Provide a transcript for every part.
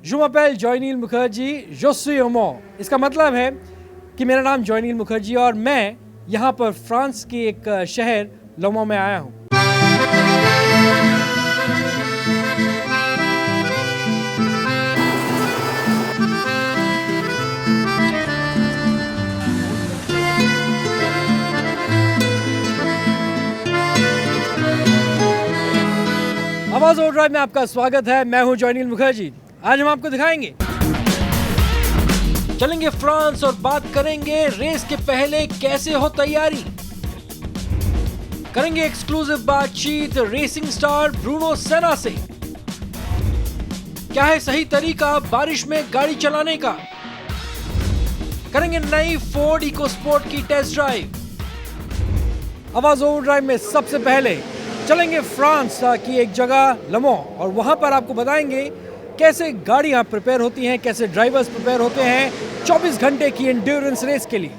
Je m'appelle Joynil Mukherjee, je suis homo। इसका मतलब है कि मेरा नाम जॉयनील मुखर्जी और मैं यहाँ पर फ्रांस के एक शहर लोमो में आया हूँ। आवाज ओवर ड्राइव में आपका स्वागत है। मैं हूँ जॉयनील मुखर्जी। आज हम आपको दिखाएंगे, चलेंगे फ्रांस और बात करेंगे रेस के पहले कैसे हो तैयारी। करेंगे एक्सक्लूसिव बातचीत रेसिंग स्टार ब्रूनो सेना से। क्या है सही तरीका बारिश में गाड़ी चलाने का। करेंगे नई फोर्ड इकोस्पोर्ट की टेस्ट ड्राइव। आवाज ओवर ड्राइव में सबसे पहले चलेंगे फ्रांस की एक जगह लमो और वहां पर आपको बताएंगे कैसे गाड़ियां प्रिपेयर होती हैं, कैसे ड्राइवर्स प्रिपेयर होते हैं 24 घंटे की एंड्योरेंस रेस के लिए।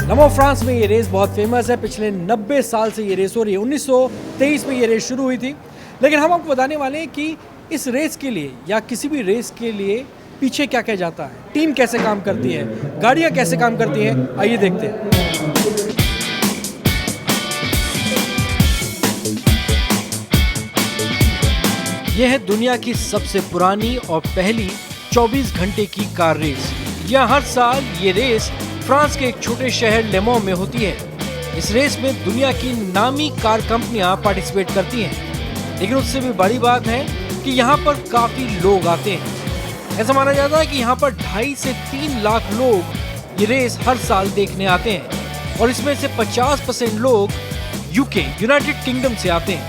लमो फ्रांस में ये रेस बहुत फेमस है। पिछले 90 साल से ये रेस हो रही है। 1923 में ये रेस शुरू हुई थी। लेकिन हम आपको बताने वाले हैं कि इस रेस के लिए या किसी भी रेस के लिए पीछे क्या क्या जाता है, टीम कैसे काम करती है, गाड़ियाँ कैसे काम करती हैं। आइए देखते हैं। यह है दुनिया की सबसे पुरानी और पहली 24 घंटे की कार रेस। यह हर साल ये रेस फ्रांस के एक छोटे शहर लेमो में होती है। इस रेस में दुनिया की नामी कार कंपनियां पार्टिसिपेट करती हैं। लेकिन उससे भी बड़ी बात है कि यहाँ पर काफी लोग आते हैं। ऐसा माना जाता है कि यहाँ पर 2.5 से 3 लाख लोग ये रेस हर साल देखने आते हैं और इसमें से 50% लोग यूके यूनाइटेड किंगडम से आते हैं।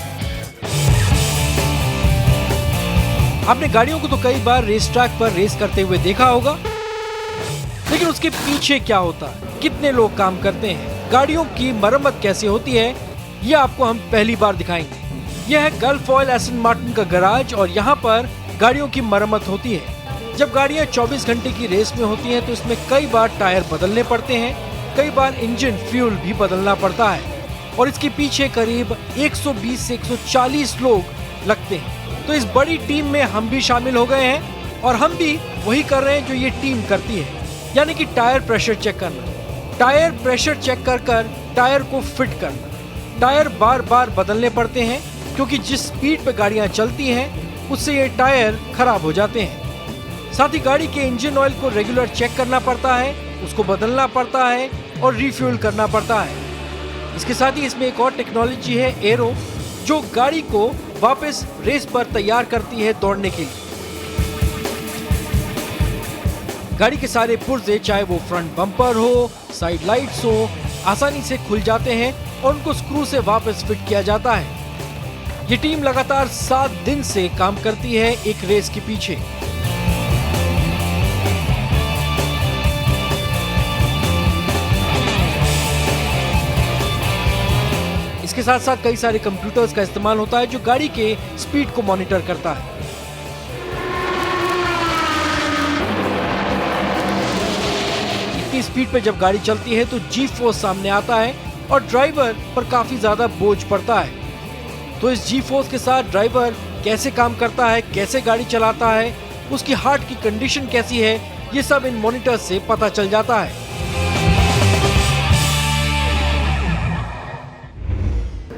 आपने गाड़ियों को तो कई बार रेस ट्रैक पर रेस करते हुए देखा होगा, लेकिन उसके पीछे क्या होता है, कितने लोग काम करते हैं, गाड़ियों की मरम्मत कैसे होती है, यह आपको हम पहली बार दिखाएंगे। यह है गल्फ ऑयल एस्टन मार्टिन का गैराज और यहाँ पर गाड़ियों की मरम्मत होती है। जब गाड़ियाँ 24 घंटे की रेस में होती हैं तो इसमें कई बार टायर बदलने पड़ते हैं, कई बार इंजन फ्यूल भी बदलना पड़ता है और इसके पीछे करीब 120 से 140 लोग लगते हैं। तो इस बड़ी टीम में हम भी शामिल हो गए हैं और हम भी वही कर रहे हैं जो ये टीम करती है, यानी कि टायर प्रेशर चेक करना। टायर प्रेशर चेक कर टायर को फिट करना। टायर बार बार बदलने पड़ते हैं क्योंकि जिस स्पीड पे गाड़ियां चलती हैं उससे ये टायर खराब हो जाते हैं। साथ ही गाड़ी के इंजन ऑयल को रेगुलर चेक करना पड़ता है, उसको बदलना पड़ता है और रिफ्यूल करना पड़ता है। इसके साथ ही इसमें एक और टेक्नोलॉजी है एरो, जो गाड़ी को वापस रेस पर तैयार करती है दौड़ने के लिए। गाड़ी के सारे पुर्जे, चाहे वो फ्रंट बम्पर हो, साइड लाइट्स हो, आसानी से खुल जाते हैं और उनको स्क्रू से वापस फिट किया जाता है। ये टीम लगातार 7 दिन से काम करती है एक रेस के पीछे। इसके साथ साथ कई सारे कंप्यूटर्स का इस्तेमाल होता है जो गाड़ी के स्पीड को मॉनिटर करता है। स्पीड पे जब गाड़ी चलती है तो जी फोर्स सामने आता है और ड्राइवर पर काफी ज्यादा बोझ पड़ता है। तो इस जी फोर्स के साथ ड्राइवर कैसे काम करता है, कैसे गाड़ी चलाता है, उसकी हार्ट की कंडीशन कैसी है, ये सब इन मॉनिटर से पता चल जाता है।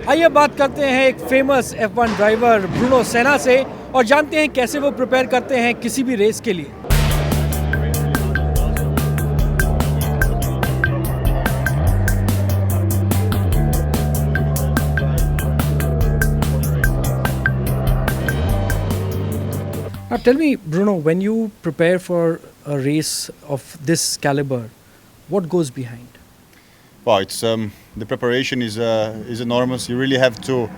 आइए बात करते हैं एक फेमस F1 ड्राइवर ब्रूनो सेना से और जानते हैं कैसे वो प्रिपेयर करते हैं किसी भी रेस के लिए। Now tell me, Bruno, when you prepare for a race of this caliber, what goes behind? Well, it's the preparation is enormous. You really have to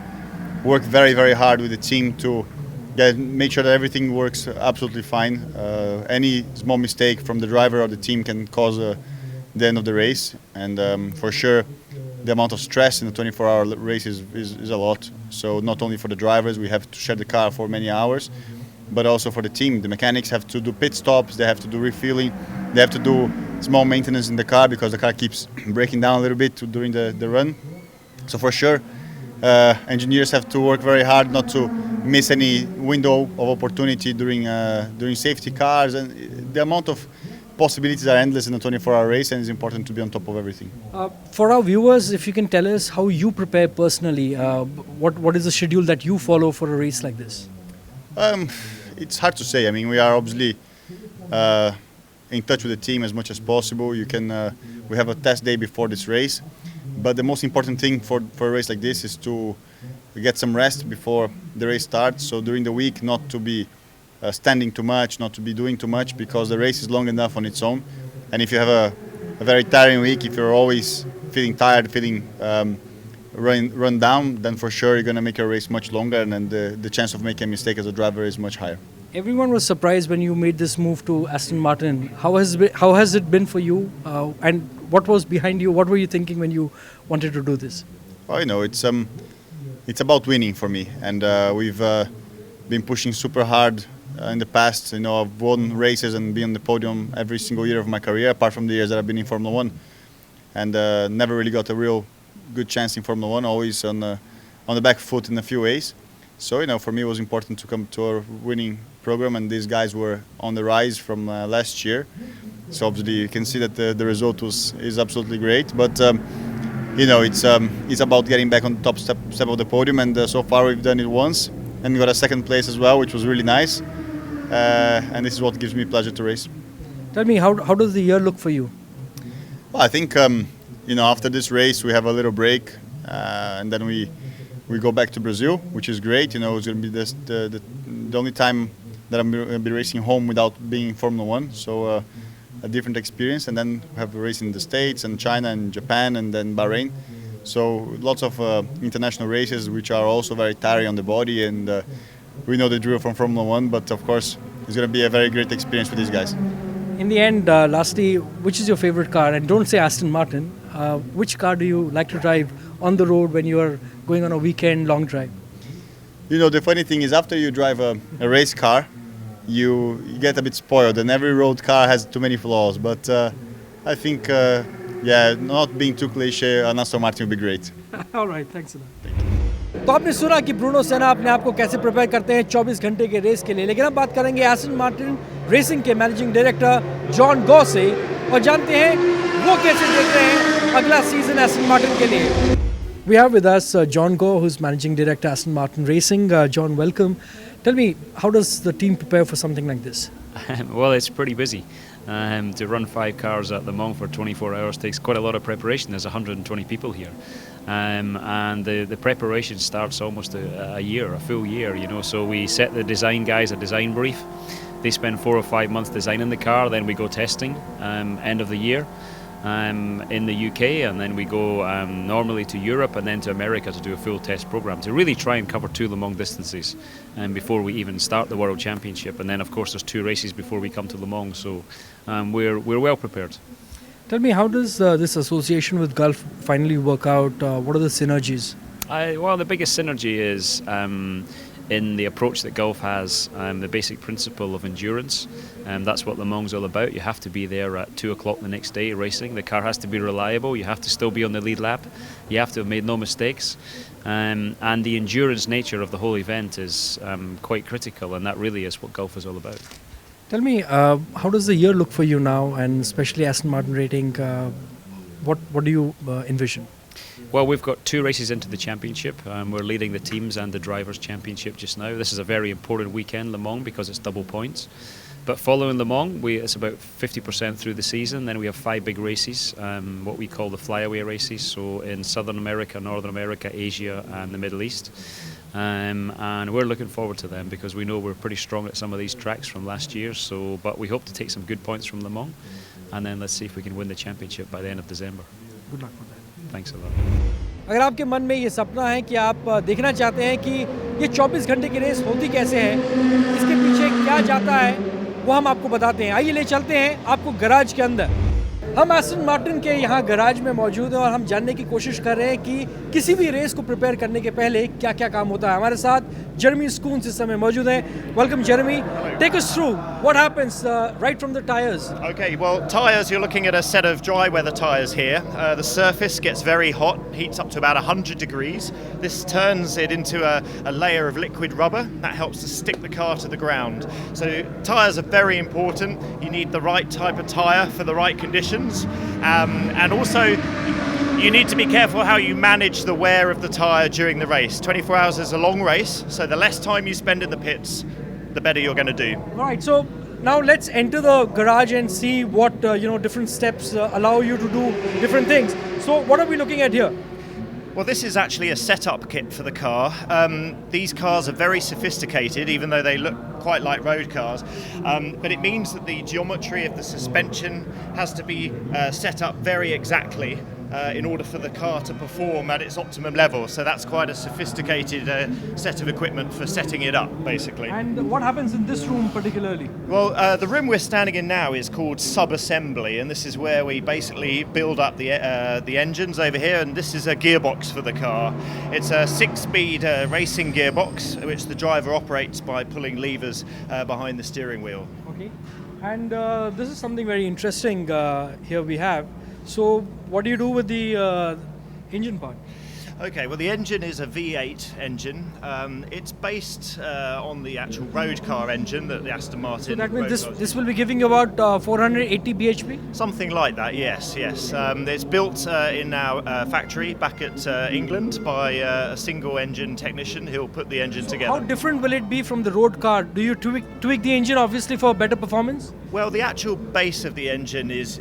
work very, very hard with the team to make sure that everything works absolutely fine. Any small mistake from the driver or the team can cause the end of the race, and for sure, the amount of stress in the 24-hour race is a lot. So not only for the drivers, we have to share the car for many hours, but also for the team. The mechanics have to do pit stops, they have to do refueling, they have to do small maintenance in the car because the car keeps breaking down a little bit during the run. So for sure, engineers have to work very hard not to miss any window of opportunity during safety cars, and the amount of possibilities are endless in a 24-hour race, and it's important to be on top of everything. For our viewers, if you can tell us how you prepare personally, what is the schedule that you follow for a race like this? It's hard to say. I mean, we are obviously in touch with the team as much as possible. We have a test day before this race, but the most important thing for a race like this is to get some rest before the race starts. So during the week, not to be standing too much, not to be doing too much, because the race is long enough on its own. And if you have a very tiring week, if you're always feeling tired, feeling run down, then for sure you're going to make your race much longer, and then the chance of making a mistake as a driver is much higher. Everyone was surprised when you made this move to Aston Martin. How has it been for you, and what was behind you? What were you thinking when you wanted to do this? Well, you know, it's about winning for me, and we've been pushing super hard in the past. You know, I've won races and been on the podium every single year of my career, apart from the years that I've been in Formula One, and never really got a real good chance in Formula One. Always on the back foot in a few ways. So, you know, for me it was important to come to a winning program, and these guys were on the rise from last year. So obviously you can see that the result is absolutely great. But you know, it's about getting back on the top step of the podium, and so far we've done it once and got a second place as well, which was really nice. And this is what gives me pleasure to race. Tell me, how does the year look for you? Well, I think you know, after this race we have a little break, and then we go back to Brazil, which is great. You know, it's going to be the only time that I'm going to be racing home without being in Formula One. So a different experience, and then we have racing in the States and China and Japan and then Bahrain. So lots of international races, which are also very tiring on the body, and we know the drill from Formula One, but of course it's going to be a very great experience for these guys. In the end, lastly, which is your favorite car? And don't say Aston Martin. Which car do you like to drive on the road when you are going on a weekend long drive? You know, the funny thing is, after you drive a race car, you get a bit spoiled, and every road car has too many flaws. But I think, yeah, not being too cliche, an Aston Martin would be great. All right, thanks a lot. तो आपने सुना कि Bruno सेना अपने आप को कैसे prepare करते हैं 24 घंटे के रेस के लिए, लेकिन अब बात करेंगे एस्टन मार्टिन रेसिंग के मैनेजिंग डायरेक्टर जॉन गो से और जानते हैं वो कैसे देख रहे हैं अगला सीजन एस्टन मार्टिन के लिए. We have with us John Go, who's managing director Aston Martin Racing. John, welcome. Tell me, how does the team prepare for something like this? Well, it's pretty busy. To run 5 cars at Le Mans for 24 hours takes quite a lot of preparation. There's 120 people here. And the preparation starts almost a year, a full year, you know. So we set the design guys a design brief. They spend 4 or 5 months designing the car, then we go testing end of the year in the UK, and then we go normally to Europe and then to America to do a full test program to really try and cover 2 Le Mans distances before we even start the World Championship. And then of course there's 2 races before we come to Le Mans, so we're well prepared. Tell me, how does this association with Gulf finally work out? What are the synergies? Well, the biggest synergy is in the approach that Gulf has, the basic principle of endurance. That's what Le Mans is all about. You have to be there at 2 o'clock the next day racing. The car has to be reliable. You have to still be on the lead lap. You have to have made no mistakes. And the endurance nature of the whole event is quite critical, and that really is what Gulf is all about. Tell me, how does the year look for you now, and especially Aston Martin rating? What do you envision? Well, we've got 2 races into the championship. We're leading the teams and the drivers' championship just now. This is a very important weekend, Le Mans, because it's double points. But following Le Mans, it's about 50% through the season. Then we have 5 big races, what we call the flyaway races. So in Southern America, Northern America, Asia and the Middle East. and we're looking forward to them because we know we're pretty strong at some of these tracks from last year. So, but we hope to take some good points from Le Mans, and then let's see if we can win the championship by the end of December. Good luck with that. Thanks a lot. अगर आपके मन में ये सपना है कि आप देखना चाहते हैं कि ये 24 घंटे की रेस होती कैसे है, इसके पीछे क्या जाता है, वो हम आपको बताते हैं। आइए ले चलते हैं आपको गैराज के अंदर। हम एस्टन मार्टिन के यहाँ गैराज में मौजूद हैं और हम जानने की कोशिश कर रहे हैं कि किसी भी रेस को प्रिपेयर करने के पहले क्या क्या काम होता है। हमारे साथ जेरेमी स्कून्स इस समय मौजूद हैं। Welcome Jeremy, take us through what happens right from the tyres. Okay, well, tyres, you're looking at a set of dry weather tyres here. The surface gets very hot, heats up to about 100 degrees. This turns it into a layer of liquid rubber that helps to stick the car to the ground. So tyres are very important. You need the right type of tyre for the right conditions. And also, you need to be careful how you manage the wear of the tyre during the race. 24 hours is a long race, so the less time you spend in the pits, the better you're going to do. Right, so now let's enter the garage and see what different steps allow you to do different things. So what are we looking at here? Well, this is actually a setup kit for the car. These cars are very sophisticated, even though they look quite like road cars. But it means that the geometry of the suspension has to be set up very exactly in order for the car to perform at its optimum level. So that's quite a sophisticated set of equipment for setting it up, basically. And what happens in this room particularly? Well, the room we're standing in now is called sub-assembly, and this is where we basically build up the engines over here, and this is a gearbox for the car. It's a 6-speed racing gearbox, which the driver operates by pulling levers behind the steering wheel. Okay. And this is something very interesting here we have. So what do you do with the engine part? Okay, well, the engine is a V8 engine. It's based on the actual road car engine that the Aston Martin. So that means road cars this will be giving you about 480 bhp? Something like that, yes. It's built in our factory back at England by a single engine technician who'll put the engine together. How different will it be from the road car? Do you tweak the engine obviously for better performance? Well, the actual base of the engine is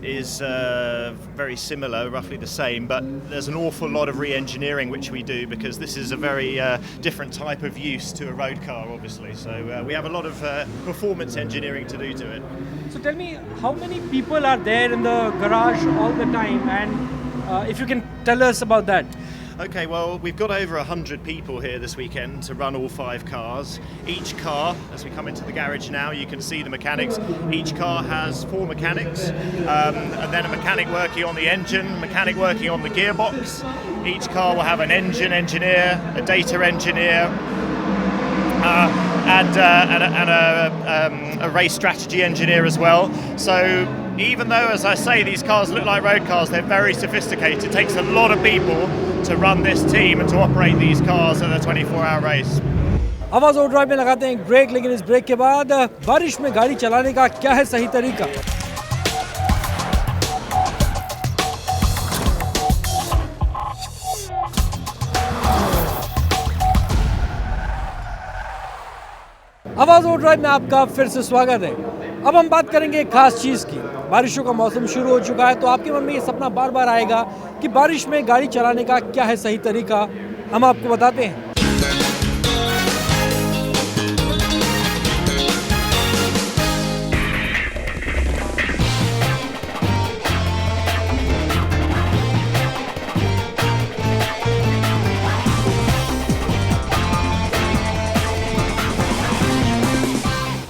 very similar, roughly the same, but there's an awful lot of re-engineering which we do because this is a very different type of use to a road car, obviously. So we have a lot of performance engineering to do to it. So tell me, how many people are there in the garage all the time, and if you can tell us about that. Okay, well, we've got over 100 people here this weekend to run all 5 cars. Each car, as we come into the garage now, you can see the mechanics. Each car has 4 mechanics, and then a mechanic working on the engine, a mechanic working on the gearbox. Each car will have an engine engineer, a data engineer, and a race strategy engineer as well. So even though, as I say, these cars look like road cars, they're very sophisticated. It takes a lot of people to run this team and to operate these cars at a 24-hour race. आवाज overdrive में लगाते हैं break, लेकिन इस break के बाद बारिश में गाड़ी चलाने का क्या है सही तरीका? आवाज ओवरड्राइव में आपका फिर से स्वागत है। अब हम बात करेंगे एक खास चीज़ की। बारिशों का मौसम शुरू हो चुका है, तो आपके मन में ये सपना बार बार आएगा कि बारिश में गाड़ी चलाने का क्या है सही तरीका। हम आपको बताते हैं।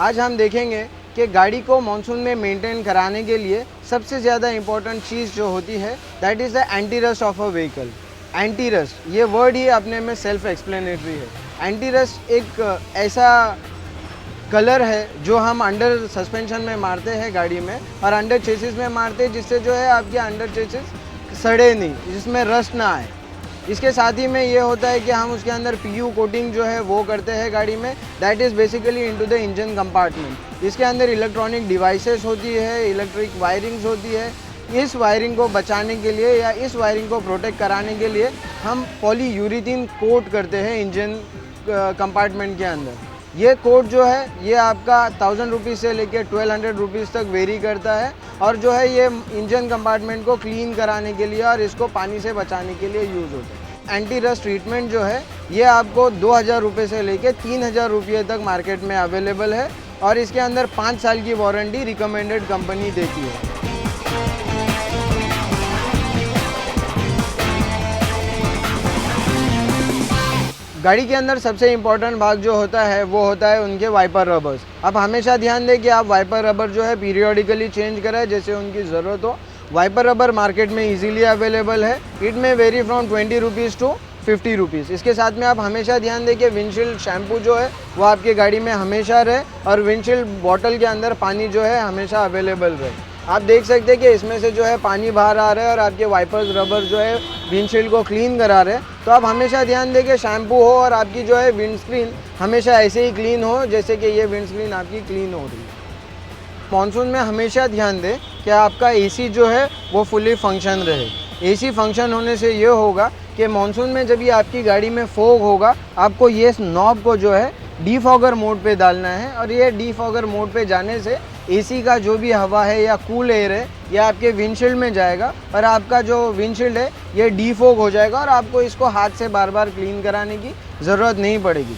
आज हम देखेंगे कि गाड़ी को मानसून में मेंटेन कराने के लिए सबसे ज़्यादा इम्पोर्टेंट चीज़ जो होती है that is the anti rust of a vehicle. Anti rust ये वर्ड ही अपने में सेल्फ एक्सप्लेनेटरी है। एंटी रस्ट एक ऐसा कलर है जो हम अंडर सस्पेंशन में मारते हैं गाड़ी में और अंडर चेसिस में मारते हैं, जिससे जो है आपके अंडर चेसिस सड़े नहीं, जिसमें रस्ट ना आए। इसके साथ ही में ये होता है कि हम उसके अंदर PU कोटिंग जो है वो करते हैं गाड़ी में, that is basically into the engine compartment. इसके अंदर इलेक्ट्रॉनिक डिवाइसेस होती है, इलेक्ट्रिक वायरिंग्स होती है। इस वायरिंग को बचाने के लिए या इस वायरिंग को प्रोटेक्ट कराने के लिए हम पॉलीयूरेथीन कोट करते हैं इंजन कंपार्टमेंट के अंदर। ये कोट जो है ये आपका 1000 रुपीज़ से लेकर 1200 रुपीज़ तक वेरी करता है और जो है ये इंजन कंपार्टमेंट को क्लीन कराने के लिए और इसको पानी से बचाने के लिए यूज़ होता है। एंटी रस्ट ट्रीटमेंट जो है ये आपको 2000 रुपये से लेके 3000 रुपये तक मार्केट में अवेलेबल है और इसके अंदर 5 साल की वारंटी रिकमेंडेड कंपनी देती है। गाड़ी के अंदर सबसे इम्पोर्टेंट भाग जो होता है वो होता है उनके वाइपर रबर्स। आप हमेशा ध्यान दें कि आप वाइपर रबर जो है पीरियोडिकली चेंज करें जैसे उनकी ज़रूरत हो। वाइपर रबर मार्केट में इजीली अवेलेबल है। It may vary from 20 rupees to 50 rupees. इसके साथ में आप हमेशा ध्यान दें कि विंडशील्ड शैम्पू जो है वो आपके गाड़ी में हमेशा रहे और विंडशील्ड बॉटल के अंदर पानी जो है हमेशा अवेलेबल रहे। आप देख सकते हैं कि इसमें से जो है पानी बाहर आ रहा है और आपके वाइपर्स रबर जो है विंडशील्ड को क्लीन करा रहे हैं। तो आप हमेशा ध्यान दें कि शैम्पू हो और आपकी जो है विंडस्क्रीन हमेशा ऐसे ही क्लीन हो जैसे कि ये विंडस्क्रीन आपकी क्लीन हो रही है। मॉनसून में हमेशा ध्यान दें कि आपका एसी जो है वो फुली फंक्शन रहे। एसी फंक्शन होने से ये होगा कि मॉनसून में जब ये आपकी गाड़ी में फोग होगा आपको ये नॉब को जो है डीफॉगर मोड पे डालना है और ये डीफॉगर मोड पे जाने से एसी का जो भी हवा है या कूल एयर है ये आपके विंडशील्ड में जाएगा और आपका जो विंडशील्ड है ये डीफॉग हो जाएगा और आपको इसको हाथ से बार बार क्लीन कराने की ज़रूरत नहीं पड़ेगी।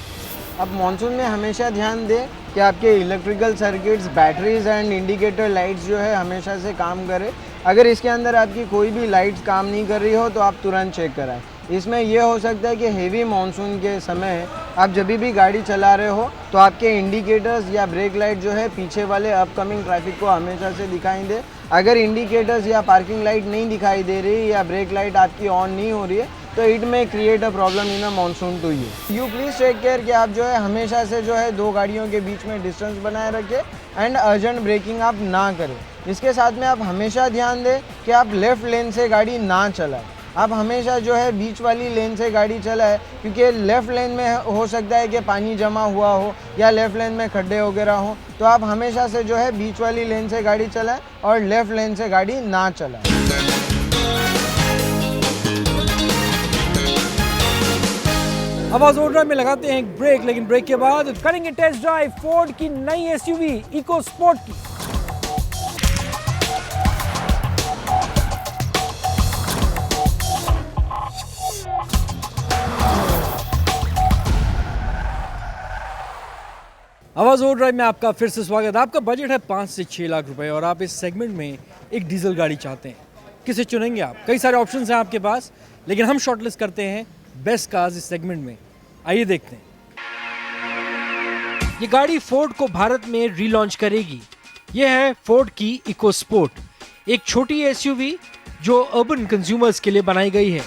अब मॉनसून में हमेशा ध्यान दें कि आपके electrical circuits, batteries and indicator lights जो है हमेशा से काम करें। अगर इसके अंदर आपकी कोई भी लाइट्स काम नहीं कर रही हो तो आप तुरंत चेक कराएं। इसमें यह हो सकता है कि हेवी मानसून के समय आप जब भी गाड़ी चला रहे हो तो आपके इंडिकेटर्स या ब्रेक लाइट जो है पीछे वाले अपकमिंग ट्रैफिक को हमेशा से दिखाई दे। अगर इंडिकेटर्स या पार्किंग लाइट नहीं दिखाई दे रही या ब्रेक लाइट आपकी ऑन नहीं हो रही है तो it may create a problem in a monsoon to you please take care कि आप जो है हमेशा से जो है दो गाड़ियों के बीच में डिस्टेंस बनाए रखें एंड अर्जेंट ब्रेकिंग आप ना करें। इसके साथ में आप हमेशा ध्यान दें कि आप लेफ़्ट लेन से गाड़ी ना चलाएं। आप हमेशा जो है बीच वाली लेन से गाड़ी चलाएं क्योंकि लेफ़्ट लेन में हो सकता है कि पानी जमा हुआ हो या लेफ़्ट लेन में खड्डे वगैरह हो। तो आप हमेशा से जो है बीच वाली लेन से गाड़ी चलाएं और लेफ़्ट लेन से गाड़ी ना चलाएं। आवाज ओड्राइव में लगाते हैं एक ब्रेक, लेकिन ब्रेक के बाद करेंगे टेस्ट ड्राइव फोर्ड की नई एसयूवी इको स्पोर्ट की। आवाज ओड्राइव में आपका फिर से स्वागत। आपका बजट है 5 से 6 लाख रुपए और आप इस सेगमेंट में एक डीजल गाड़ी चाहते हैं। किसे चुनेंगे आप? कई सारे ऑप्शंस हैं आपके पास, लेकिन हम शॉर्टलिस्ट करते हैं बेस्ट कार्स इस सेगमेंट में। आइए देखते हैं। ये गाड़ी फोर्ड को भारत में रीलॉन्च करेगी। यह है फोर्ड की इको स्पोर्ट, एक छोटी एसयूवी जो अर्बन कंज्यूमर्स के लिए बनाई गई है।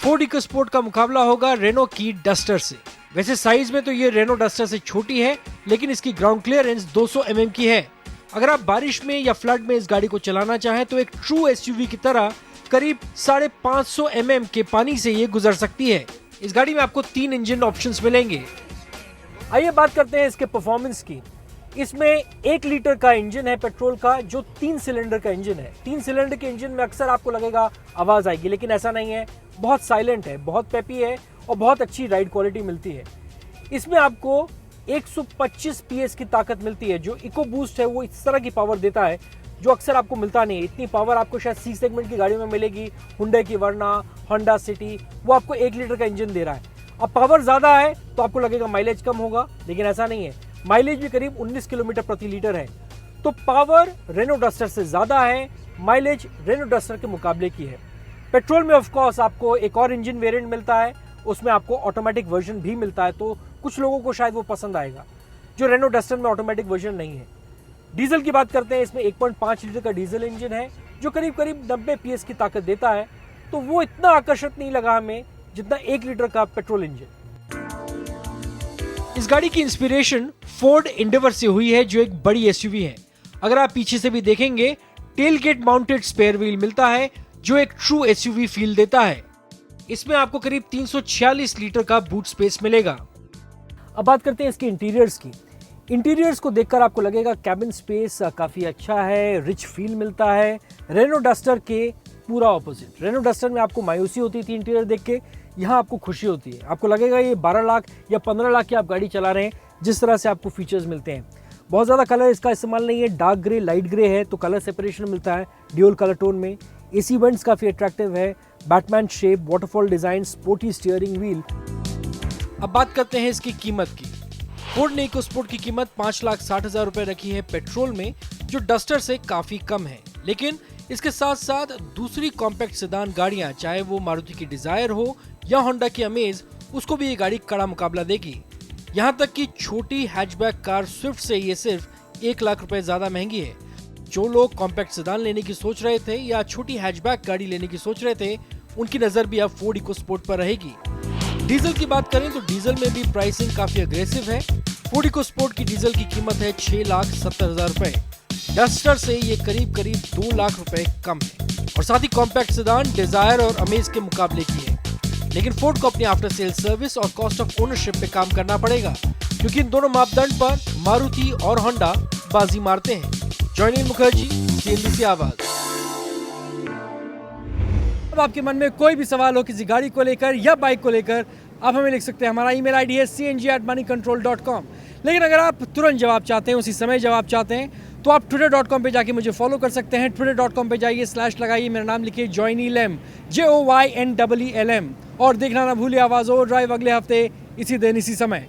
फोर्ड इको स्पोर्ट का मुकाबला होगा रेनो की डस्टर से। वैसे साइज में तो ये रेनो डस्टर से छोटी है, लेकिन इसकी ग्राउंड क्लियरेंस 200 mm की है। अगर आप बारिश में या फ्लड में इस गाड़ी को चलाना चाहें तो एक ट्रू एसयूवी की तरह करीब 550 mm के पानी से ये गुजर सकती है। इस गाड़ी में आपको 3 इंजन ऑप्शंस मिलेंगे। आइए बात करते हैं इसके परफॉर्मेंस की। इसमें 1 लीटर का इंजन है पेट्रोल का, जो 3 सिलेंडर का इंजन है। 3 सिलेंडर के इंजन में अक्सर आपको लगेगा आवाज आएगी, लेकिन ऐसा नहीं है। बहुत साइलेंट है, बहुत पेपी है और बहुत अच्छी राइड क्वालिटी मिलती है। इसमें आपको 125 PS की ताकत मिलती है। जो इको बूस्ट है वो इस तरह की पावर देता है जो अक्सर आपको मिलता नहीं है। इतनी पावर आपको शायद सी सेगमेंट की गाड़ियों में मिलेगी। हुंडई की वर्ना, होंडा सिटी, वो आपको 1 लीटर का इंजन दे रहा है। अब पावर ज्यादा है तो आपको लगेगा माइलेज कम होगा, लेकिन ऐसा नहीं है। माइलेज भी करीब 19 किलोमीटर प्रति लीटर है। तो पावर रेनो डस्टर से ज्यादा है, माइलेज रेनो डस्टर के मुकाबले की है। पेट्रोल में ऑफ कोर्स आपको एक और इंजन वेरिएंट मिलता है, उसमें आपको ऑटोमेटिक वर्जन भी मिलता है, तो कुछ लोगों को शायद वो पसंद आएगा, जो रेनो डस्टर में ऑटोमेटिक वर्जन नहीं है। डीजल की बात करते हैं, इसमें 1.5 लीटर का डीजल इंजन है जो करीब 90 PS की ताकत देता है। तो वो इतना आकर्षक नहीं लगा हमें जितना 1 लीटर का पेट्रोल इंजन। इस गाड़ी की इंस्पिरेशन फोर्ड एंडेवर से हुई है, जो एक बड़ी एसयूवी है। अगर आप पीछे से भी देखेंगे, tailgate mounted spare wheel मिलता है जो एक ट्रू एसयूवी फील देता है। इसमें आपको करीब 346 लीटर का बूट स्पेस मिलेगा। अब बात करते हैं इसके इंटीरियर्स की। इंटीरियर्स को देखकर आपको लगेगा कैबिन स्पेस काफी अच्छा है, रिच फील मिलता है। रेनो डस्टर के पूरा ऑपोजिट। रेनो डस्टर में आपको मायूसी होती थी इंटीरियर देख के, यहाँ आपको खुशी होती है। आपको लगेगा ये 12 लाख या 15 लाख की आप गाड़ी चला रहे हैं, जिस तरह से आपको फीचर्स मिलते हैं। बहुत ज़्यादा कलर इसका इस्तेमाल नहीं है, डार्क ग्रे, लाइट ग्रे है, तो कलर सेपरेशन मिलता है ड्यूल कलर टोन में। एसी वेंट्स काफ़ी अट्रैक्टिव है, Batman shape, waterfall design, sporty steering wheel. अब बात करते हैं इसकी कीमत की। फोर्ड ने इकोस्पोर्ट की कीमत 5,60,000 रुपए रखी है पेट्रोल में, जो डस्टर से काफ़ी कम है। लेकिन इसके साथ साथ दूसरी कॉम्पैक्ट सेडान गाड़ियां, चाहे वो मारुति की डिजायर हो या होंडा की अमेज, उसको भी ये गाड़ी कड़ा मुकाबला देगी। यहाँ तक कि छोटी हैचबैक कार स्विफ्ट से ये सिर्फ 1 लाख रुपए ज्यादा महंगी है। जो लोग कॉम्पैक्ट सेडान लेने की सोच रहे थे या छोटी हैचबैक गाड़ी लेने की सोच रहे थे, उनकी नजर भी अब फोर्ड इकोस्पोर्ट पर रहेगी। डीजल की बात करें तो डीजल में भी प्राइसिंग काफी अग्रेसिव है। फोर्ड इकोस्पोर्ट की डीजल की कीमत है 6,70,000 रुपए। डस्टर से ये करीब 2 लाख रुपए कम है और साथ ही कॉम्पैक्ट सेडान डिजायर और अमेज के मुकाबले की है। लेकिन फोर्ड को अपनी आफ्टर सेल सर्विस और कॉस्ट ऑफ ओनरशिप पे काम करना पड़ेगा, क्योंकि इन दोनों मापदंड पर मारुति और होंडा बाजी मारते हैं। जॉयनील मुखर्जी, CNBC आवाज। अब आपके मन में कोई भी सवाल हो किसी गाड़ी को लेकर या बाइक को लेकर, आप हमें लिख सकते हैं। हमारा ईमेल आईडी है cng@moneycontrol.com। लेकिन अगर आप तुरंत जवाब चाहते हैं, उसी समय जवाब चाहते हैं, तो आप twitter.com पे जाके मुझे फॉलो कर सकते हैं। twitter.com पे जाइए, / लगाइए, मेरा नाम लिखिए जॉयनील M, JOYNEELM, और देखना ना भूलिए आवाज़ और ड्राइव अगले हफ्ते इसी दिन इसी समय।